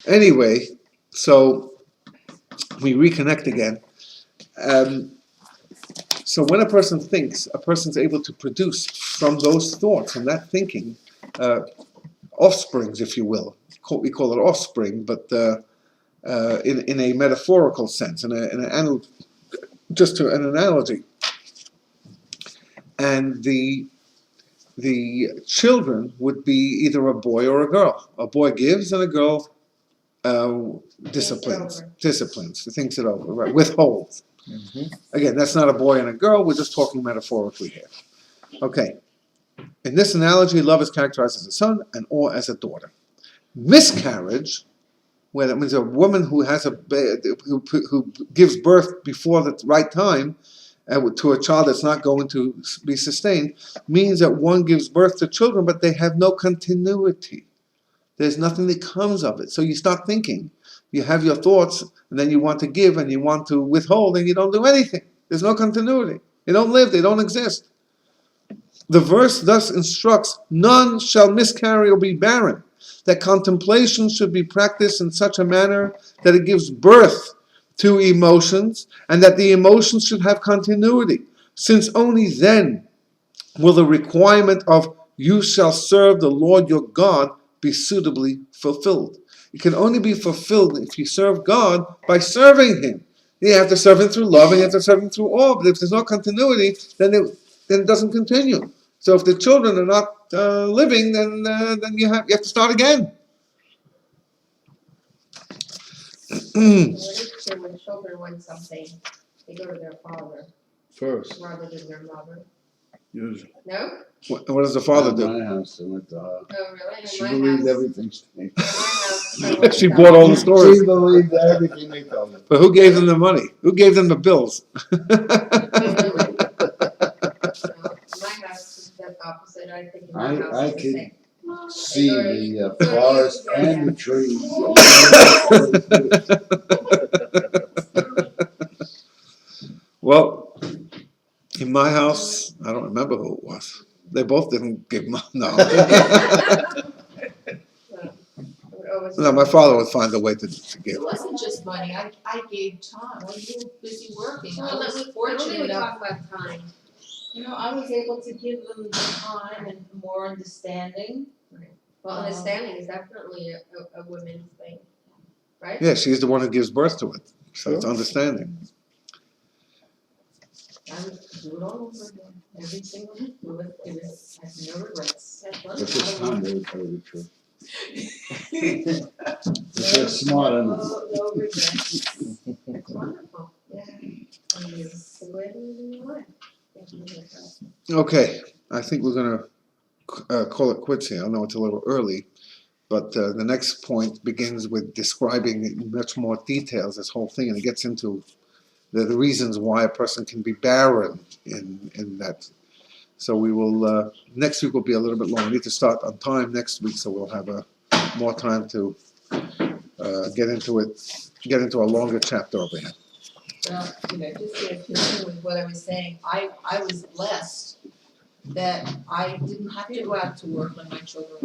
Anyway, so we reconnect again. So when a person thinks, a person's able to produce from those thoughts, from that thinking, offsprings, if you will. We call it offspring, but in a metaphorical sense, just to an analogy. And the children would be either a boy or a girl. A boy gives and a girl disciplines, thinks it over, right? Withholds. Mm-hmm. Again, that's not a boy and a girl. We're just talking metaphorically here. Okay. In this analogy, love is characterized as a son and or as a daughter. Miscarriage, where that means a woman who has who gives birth before the right time to a child that's not going to be sustained, means that one gives birth to children, but they have no continuity. There's nothing that comes of it. So you start thinking. You have your thoughts, and then you want to give, and you want to withhold, and you don't do anything. There's no continuity. They don't live. They don't exist. The verse thus instructs, none shall miscarry or be barren, that contemplation should be practiced in such a manner that it gives birth to emotions, and that the emotions should have continuity, since only then will the requirement of you shall serve the Lord your God be suitably fulfilled. It can only be fulfilled if you serve God by serving Him. You have to serve Him through love, and you have to serve Him through awe. But if there's no continuity, then it doesn't continue. So if the children are not living, then you have to start again. When children want something, they go to their father First, rather than their mother. usually. No? What does the father In do? my house, they went to her. Oh, really? She believed everything she She bought all the stories. She believed everything they told her. But who gave them the money? Who gave them the bills? My house is the opposite. I think in my house I is the can same. see the forest and the trees. Well, in my house, I don't remember who it was. They both didn't give money. No. No, my father would find a way to give. It wasn't just money, I gave time, I was busy working, I Well, was let me fortunate enough, talk about time. I was able to give them the time and more understanding. Well, understanding is definitely a women's thing, right? Yeah, she's the one who gives birth to it. So it's understanding. I would do it all over again, every single day, do it, I have no regrets. But this time they would tell you the truth. If they're smart enough. No regrets. It's wonderful. Yeah. And it's the way you want. Okay, I think we're going to call it quits here. I know it's a little early, but the next point begins with describing in much more details this whole thing, and it gets into the reasons why a person can be barren in that. So we will, next week will be a little bit long. We need to start on time next week, so we'll have more time to get into a longer chapter over here. Well, just to continue with what I was saying, I was blessed that I didn't have to go out to work when my children